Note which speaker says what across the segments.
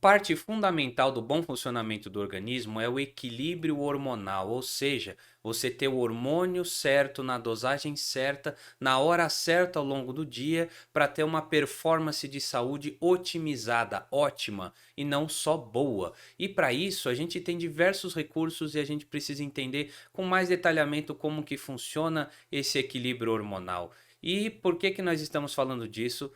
Speaker 1: Parte fundamental do bom funcionamento do organismo é o equilíbrio hormonal, ou seja, você ter o hormônio certo, na dosagem certa, na hora certa ao longo do dia, para ter uma performance de saúde otimizada, ótima e não só boa. E para isso a gente tem diversos recursos e a gente precisa entender com mais detalhamento como que funciona esse equilíbrio hormonal. E por que que nós estamos falando disso?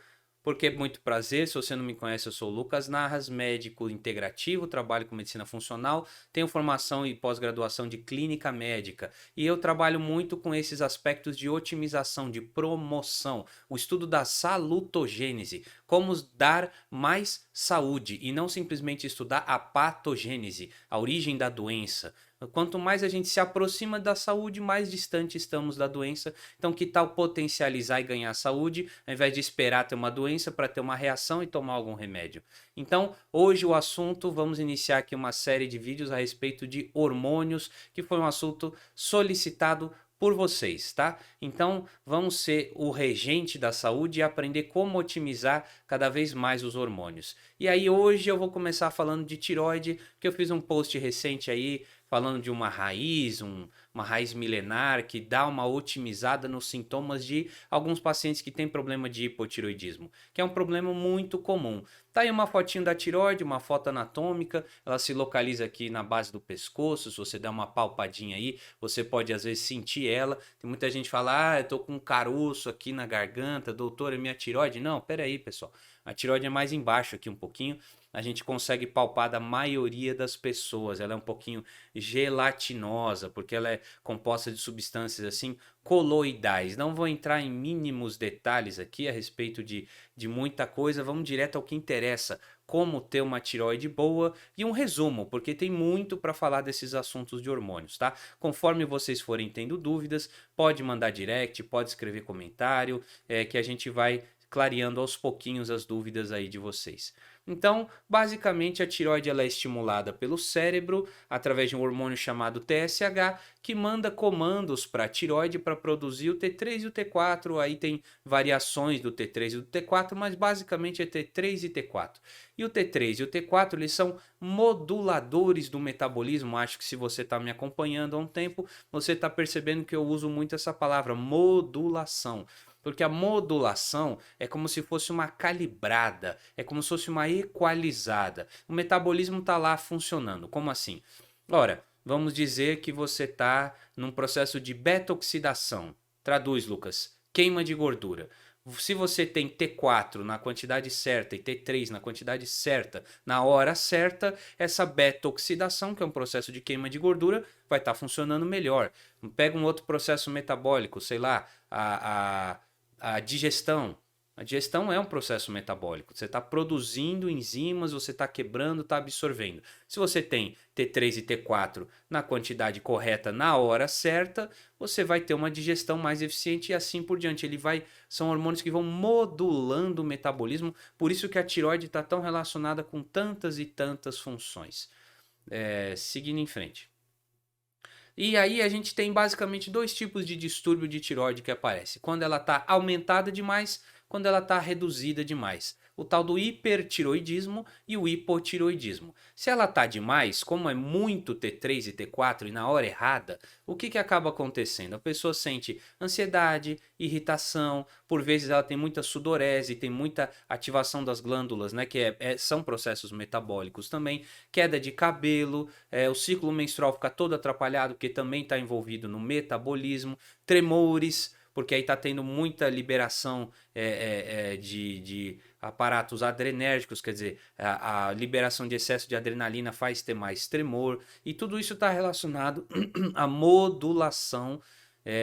Speaker 1: Porque é muito prazer, se você não me conhece, eu sou o Lucas Narras, médico integrativo, trabalho com medicina funcional, tenho formação e pós-graduação de clínica médica e eu trabalho muito com esses aspectos de otimização, de promoção, o estudo da salutogênese, como dar mais saúde e não simplesmente estudar a patogênese, a origem da doença. Quanto mais a gente se aproxima da saúde, mais distante estamos da doença. Então, que tal potencializar e ganhar saúde, ao invés de esperar ter uma doença para ter uma reação e tomar algum remédio? Então, hoje o assunto, vamos iniciar aqui uma série de vídeos a respeito de hormônios, que foi um assunto solicitado por vocês, tá? Então, vamos ser o regente da saúde e aprender como otimizar cada vez mais os hormônios. E aí, hoje eu vou começar falando de tiroide, que eu fiz um post recente aí falando de uma raiz, uma raiz milenar que dá uma otimizada nos sintomas de alguns pacientes que têm problema de hipotiroidismo, que é um problema muito comum. Tá aí uma fotinho da tiroide, uma foto anatômica, ela se localiza aqui na base do pescoço, se você der uma palpadinha aí, você pode às vezes sentir ela. Tem muita gente que fala, eu tô com um caroço aqui na garganta, doutor, é minha tiroide? Não, pera aí, pessoal. A tiroide é mais embaixo aqui um pouquinho, a gente consegue palpar da maioria das pessoas. Ela é um pouquinho gelatinosa, porque ela é composta de substâncias assim coloidais. Não vou entrar em mínimos detalhes aqui a respeito de muita coisa, vamos direto ao que interessa. Como ter uma tireoide boa e um resumo, porque tem muito para falar desses assuntos de hormônios, tá? Conforme vocês forem tendo dúvidas, pode mandar direct, pode escrever comentário, que a gente vai clareando aos pouquinhos as dúvidas aí de vocês. Então, basicamente, a tireoide ela é estimulada pelo cérebro através de um hormônio chamado TSH, que manda comandos para a tireoide para produzir o T3 e o T4. Aí tem variações do T3 e do T4, mas basicamente é T3 e T4. E o T3 e o T4 eles são moduladores do metabolismo. Acho que se você está me acompanhando há um tempo, você está percebendo que eu uso muito essa palavra, modulação. Porque a modulação é como se fosse uma calibrada, é como se fosse uma equalizada. O metabolismo está lá funcionando. Como assim? Ora, vamos dizer que você está num processo de beta-oxidação. Traduz, Lucas. Queima de gordura. Se você tem T4 na quantidade certa e T3 na quantidade certa, na hora certa, essa beta-oxidação, que é um processo de queima de gordura, vai estar funcionando melhor. Pega um outro processo metabólico, sei lá, a digestão. A digestão é um processo metabólico. Você está produzindo enzimas, você está quebrando, está absorvendo. Se você tem T3 e T4 na quantidade correta, na hora certa, você vai ter uma digestão mais eficiente e assim por diante. São hormônios que vão modulando o metabolismo. Por isso que a tireoide está tão relacionada com tantas e tantas funções. Seguindo em frente. E aí a gente tem basicamente dois tipos de distúrbio de tireoide que aparece. Quando ela está aumentada demais, quando ela está reduzida demais. O tal do hipertiroidismo e o hipotiroidismo. Se ela está demais, como é muito T3 e T4 e na hora errada, o que, que acaba acontecendo? A pessoa sente ansiedade, irritação, por vezes ela tem muita sudorese, tem muita ativação das glândulas, né, que são processos metabólicos também, queda de cabelo, o ciclo menstrual fica todo atrapalhado, porque também está envolvido no metabolismo, tremores, porque aí está tendo muita liberação de aparatos adrenérgicos, quer dizer, a liberação de excesso de adrenalina faz ter mais tremor, e tudo isso está relacionado à modulação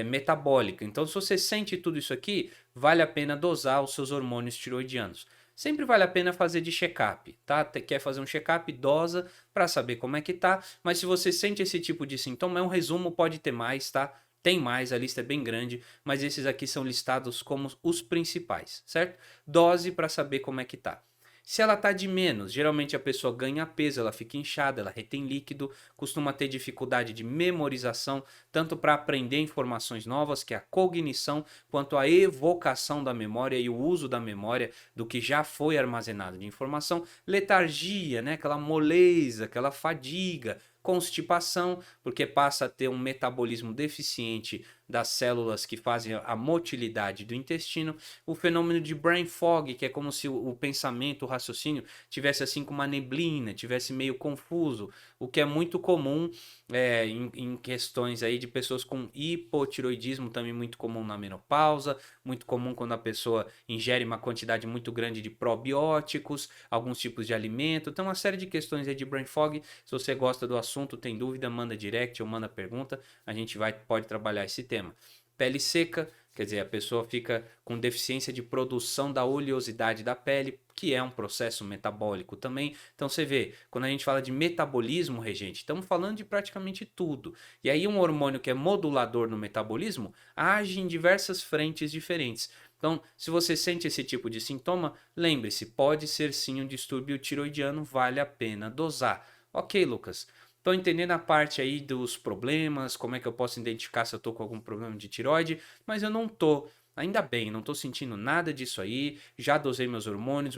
Speaker 1: metabólica. Então, se você sente tudo isso aqui, vale a pena dosar os seus hormônios tiroidianos. Sempre vale a pena fazer de check-up, tá? Quer fazer um check-up, dosa para saber como é que tá. Mas se você sente esse tipo de sintoma, é um resumo, pode ter mais, tá? Tem mais, a lista é bem grande, mas esses aqui são listados como os principais, certo? Dose para saber como é que tá. Se ela tá de menos, geralmente a pessoa ganha peso, ela fica inchada, ela retém líquido, costuma ter dificuldade de memorização, tanto para aprender informações novas, que é a cognição, quanto a evocação da memória e o uso da memória do que já foi armazenado de informação, letargia, né? Aquela moleza, aquela fadiga, constipação, porque passa a ter um metabolismo deficiente das células que fazem a motilidade do intestino, o fenômeno de brain fog, que é como se o pensamento, o raciocínio tivesse assim com uma neblina, tivesse meio confuso, o que é muito comum em questões aí de pessoas com hipotiroidismo, também muito comum na menopausa, muito comum quando a pessoa ingere uma quantidade muito grande de probióticos, alguns tipos de alimento, então uma série de questões aí de brain fog. Se você gosta do assunto, tem dúvida, manda direct ou manda pergunta, a gente pode trabalhar esse tema. Pele seca, quer dizer, a pessoa fica com deficiência de produção da oleosidade da pele, que é um processo metabólico também. Então você vê, quando a gente fala de metabolismo, regente, estamos falando de praticamente tudo. E aí um hormônio que é modulador no metabolismo age em diversas frentes diferentes. Então, se você sente esse tipo de sintoma, lembre-se, pode ser sim um distúrbio tiroidiano, vale a pena dosar. Ok, Lucas. Estou entendendo a parte aí dos problemas, como é que eu posso identificar se eu estou com algum problema de tiroide, mas eu não tô. Ainda bem, não estou sentindo nada disso aí. Já dosei meus hormônios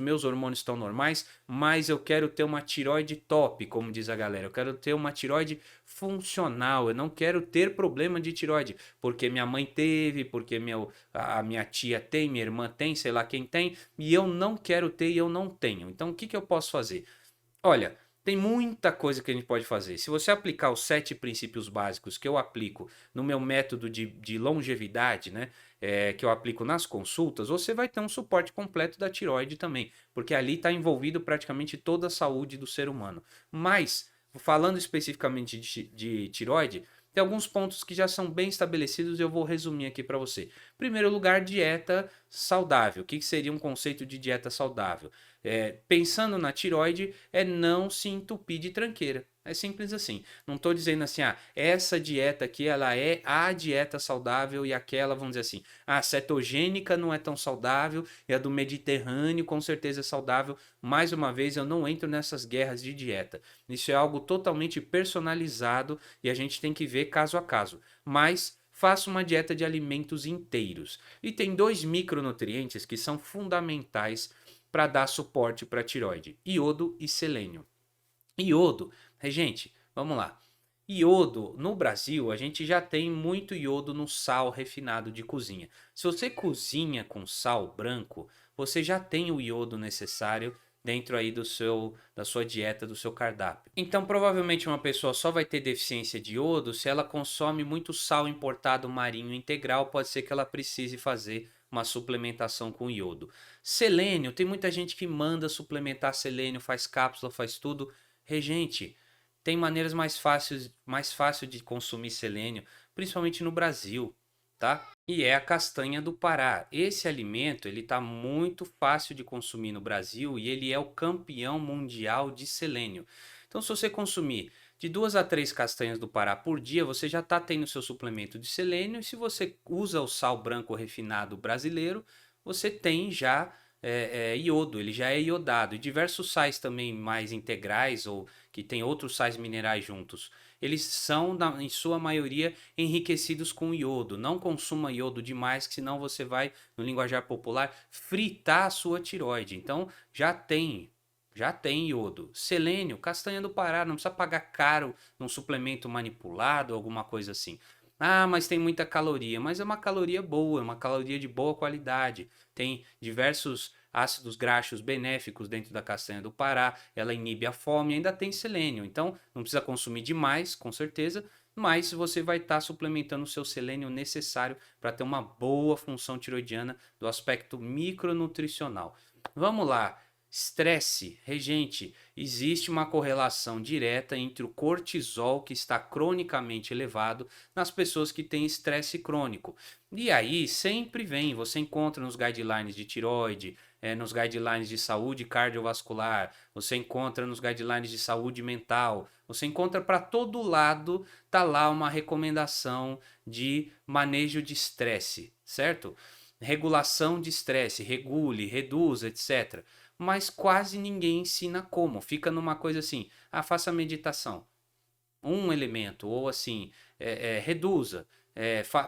Speaker 1: estão normais, mas eu quero ter uma tiroide top, como diz a galera. Eu quero ter uma tiroide funcional. Eu não quero ter problema de tiroide, porque minha mãe teve, porque a minha tia tem, minha irmã tem, sei lá quem tem, e eu não quero ter e eu não tenho. Então o que que eu posso fazer? Olha, tem muita coisa que a gente pode fazer. Se você aplicar os 7 princípios básicos que eu aplico no meu método de longevidade, né? Que eu aplico nas consultas, você vai ter um suporte completo da tireoide também, porque ali está envolvido praticamente toda a saúde do ser humano. Mas, falando especificamente de tireoide, tem alguns pontos que já são bem estabelecidos e eu vou resumir aqui para você. Em primeiro lugar, dieta saudável. O que seria um conceito de dieta saudável? Pensando na tiroide, é não se entupir de tranqueira. É simples assim. Não estou dizendo assim, essa dieta aqui ela é a dieta saudável e aquela, vamos dizer assim, a cetogênica não é tão saudável e a do Mediterrâneo com certeza é saudável. Mais uma vez, eu não entro nessas guerras de dieta. Isso é algo totalmente personalizado e a gente tem que ver caso a caso. Mas faça uma dieta de alimentos inteiros. E tem 2 micronutrientes que são fundamentais para dar suporte para a tireoide: iodo e selênio. Iodo, gente, vamos lá. Iodo, no Brasil, a gente já tem muito iodo no sal refinado de cozinha. Se você cozinha com sal branco, você já tem o iodo necessário dentro aí da sua dieta, do seu cardápio. Então, provavelmente uma pessoa só vai ter deficiência de iodo se ela consome muito sal importado marinho integral, pode ser que ela precise fazer uma suplementação com iodo. Selênio, tem muita gente que manda suplementar selênio, faz cápsula, faz tudo. Regente, tem maneiras mais fácil de consumir selênio, principalmente no Brasil, tá? E é a castanha do Pará. Esse alimento, ele tá muito fácil de consumir no Brasil e ele é o campeão mundial de selênio. Então, se você consumir de 2 a 3 castanhas do Pará por dia, você já está tendo seu suplemento de selênio. E se você usa o sal branco refinado brasileiro, você tem já iodo, ele já é iodado. E diversos sais também mais integrais ou que tem outros sais minerais juntos. Eles são, em sua maioria, enriquecidos com iodo. Não consuma iodo demais, que senão você vai, no linguajar popular, fritar a sua tireoide. Então, já tem iodo. Selênio, castanha do Pará, não precisa pagar caro num suplemento manipulado, alguma coisa assim. Ah, mas tem muita caloria. Mas é uma caloria boa, é uma caloria de boa qualidade. Tem diversos ácidos graxos benéficos dentro da castanha do Pará. Ela inibe a fome e ainda tem selênio. Então, não precisa consumir demais, com certeza. Mas você vai estar suplementando o seu selênio necessário para ter uma boa função tiroidiana do aspecto micronutricional. Vamos lá. Estresse, regente, existe uma correlação direta entre o cortisol que está cronicamente elevado nas pessoas que têm estresse crônico. E aí sempre vem, você encontra nos guidelines de tiroide, nos guidelines de saúde cardiovascular, você encontra nos guidelines de saúde mental, você encontra para todo lado, tá lá uma recomendação de manejo de estresse, certo? Regulação de estresse, regule, reduza, etc. mas quase ninguém ensina como. Fica numa coisa assim, faça meditação, um elemento, ou assim, reduza,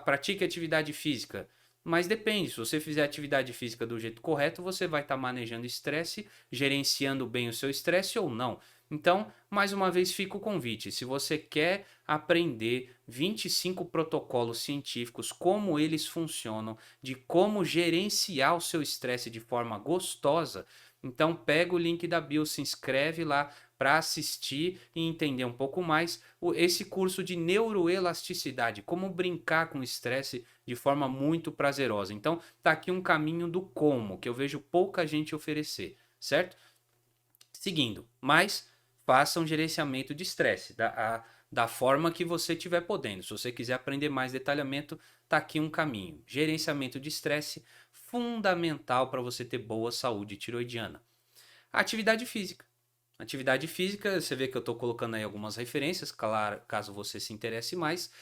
Speaker 1: pratique atividade física. Mas depende, se você fizer atividade física do jeito correto, você vai estar manejando estresse, gerenciando bem o seu estresse ou não. Então, mais uma vez fica o convite. Se você quer aprender 25 protocolos científicos, como eles funcionam, de como gerenciar o seu estresse de forma gostosa, então pega o link da bio, se inscreve lá para assistir e entender um pouco mais esse curso de neuroelasticidade, como brincar com o estresse de forma muito prazerosa. Então, tá aqui um caminho do como, que eu vejo pouca gente oferecer, certo? Seguindo, mas faça um gerenciamento de estresse da forma que você estiver podendo. Se você quiser aprender mais detalhamento, tá aqui um caminho. Gerenciamento de estresse, fundamental para você ter boa saúde tiroidiana. Atividade física. Atividade física, você vê que eu estou colocando aí algumas referências, claro, caso você se interesse mais.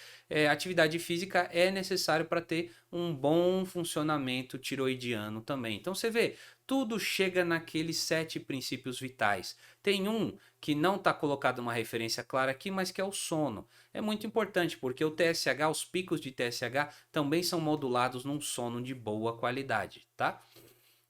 Speaker 1: Atividade física é necessário para ter um bom funcionamento tiroidiano também. Então você vê, tudo chega naqueles 7 princípios vitais. Tem um que não está colocado uma referência clara aqui, mas que é o sono. É muito importante porque o TSH, os picos de TSH também são modulados num sono de boa qualidade, tá?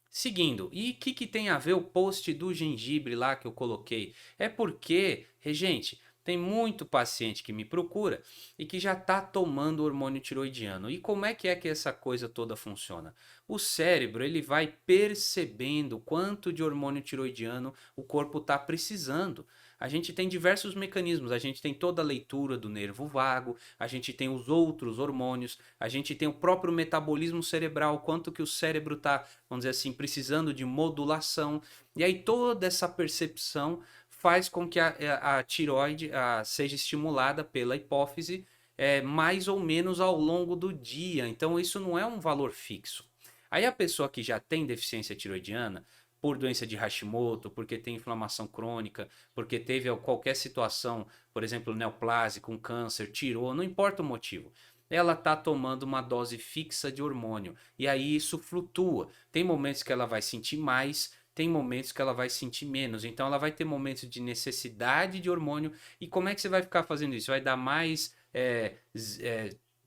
Speaker 1: Seguindo, e o que tem a ver o post do gengibre lá que eu coloquei? É porque, gente, tem muito paciente que me procura e que já está tomando hormônio tiroidiano. E como é que essa coisa toda funciona? O cérebro ele vai percebendo quanto de hormônio tiroidiano o corpo está precisando. A gente tem diversos mecanismos, a gente tem toda a leitura do nervo vago, a gente tem os outros hormônios, a gente tem o próprio metabolismo cerebral, quanto que o cérebro está, vamos dizer assim, precisando de modulação. E aí toda essa percepção faz com que a tireoide seja estimulada pela hipófise mais ou menos ao longo do dia. Então isso não é um valor fixo. Aí a pessoa que já tem deficiência tiroidiana, por doença de Hashimoto, porque tem inflamação crônica, porque teve qualquer situação, por exemplo, neoplásica, um câncer, tirou, não importa o motivo. Ela está tomando uma dose fixa de hormônio. E aí isso flutua. Tem momentos que ela vai sentir mais, tem momentos que ela vai sentir menos. Então ela vai ter momentos de necessidade de hormônio. E como é que você vai ficar fazendo isso? Vai dar mais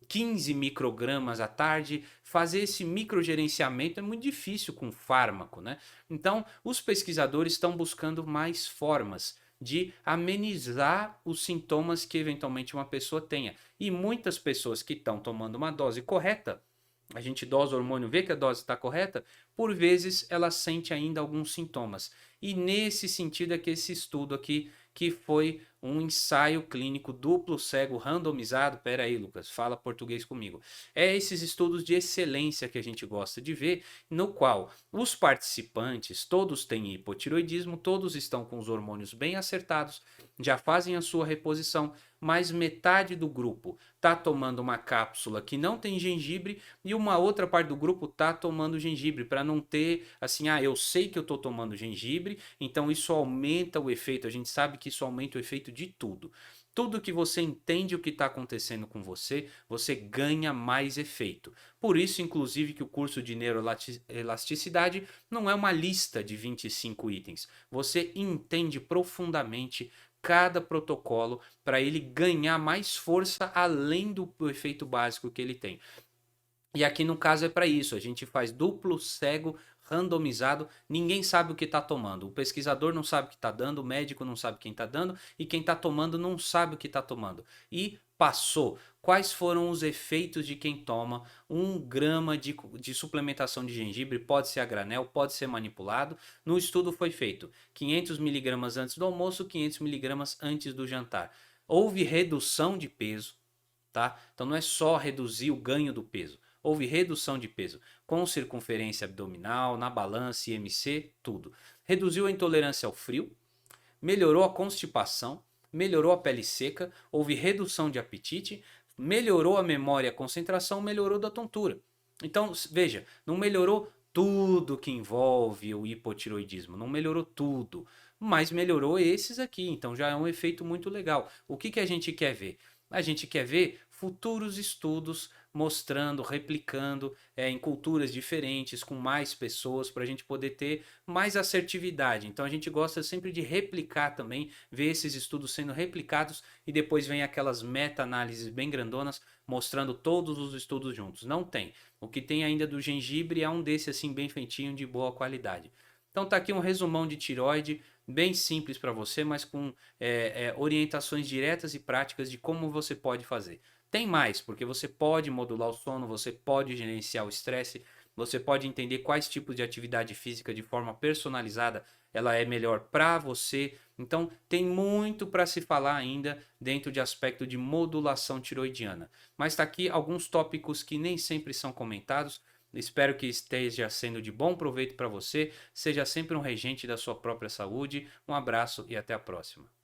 Speaker 1: 15 microgramas à tarde. Fazer esse microgerenciamento é muito difícil com fármaco, né? Então, os pesquisadores estão buscando mais formas de amenizar os sintomas que eventualmente uma pessoa tenha. E muitas pessoas que estão tomando uma dose correta, a gente dosa o hormônio, vê que a dose está correta, por vezes ela sente ainda alguns sintomas. E nesse sentido é que esse estudo aqui, que foi um ensaio clínico duplo cego randomizado, pera aí Lucas, fala português comigo, esses estudos de excelência que a gente gosta de ver, no qual os participantes todos têm hipotiroidismo, todos estão com os hormônios bem acertados, já fazem a sua reposição, mas metade do grupo está tomando uma cápsula que não tem gengibre e uma outra parte do grupo está tomando gengibre, para não ter assim, eu sei que eu estou tomando gengibre, então isso aumenta o efeito, a gente sabe que isso aumenta o efeito de tudo. Tudo que você entende o que está acontecendo com você, você ganha mais efeito. Por isso, inclusive, que o curso de neuroelasticidade não é uma lista de 25 itens. Você entende profundamente cada protocolo para ele ganhar mais força além do efeito básico que ele tem. E aqui no caso é para isso, a gente faz duplo cego randomizado, ninguém sabe o que está tomando. O pesquisador não sabe o que está dando, o médico não sabe quem está dando e quem está tomando não sabe o que está tomando. E passou. Quais foram os efeitos de quem toma 1 grama de suplementação de gengibre? Pode ser a granel, pode ser manipulado. No estudo foi feito 500 miligramas antes do almoço, 500 miligramas antes do jantar. Houve redução de peso, tá? Então não é só reduzir o ganho do peso. Houve redução de peso com circunferência abdominal, na balança, IMC, tudo. Reduziu a intolerância ao frio, melhorou a constipação, melhorou a pele seca, houve redução de apetite, melhorou a memória e a concentração, melhorou da tontura. Então, veja, não melhorou tudo que envolve o hipotiroidismo, não melhorou tudo, mas melhorou esses aqui, então já é um efeito muito legal. O que a gente quer ver? A gente quer ver futuros estudos mostrando, replicando em culturas diferentes, com mais pessoas, para a gente poder ter mais assertividade. Então a gente gosta sempre de replicar também, ver esses estudos sendo replicados e depois vem aquelas meta-análises bem grandonas mostrando todos os estudos juntos. Não tem. O que tem ainda do gengibre é um desse assim bem feitinho, de boa qualidade. Então tá aqui um resumão de tiroide, bem simples para você, mas com orientações diretas e práticas de como você pode fazer. Tem mais, porque você pode modular o sono, você pode gerenciar o estresse, você pode entender quais tipos de atividade física de forma personalizada ela é melhor para você. Então tem muito para se falar ainda dentro de aspecto de modulação tiroidiana. Mas está aqui alguns tópicos que nem sempre são comentados. Espero que esteja sendo de bom proveito para você. Seja sempre um regente da sua própria saúde. Um abraço e até a próxima.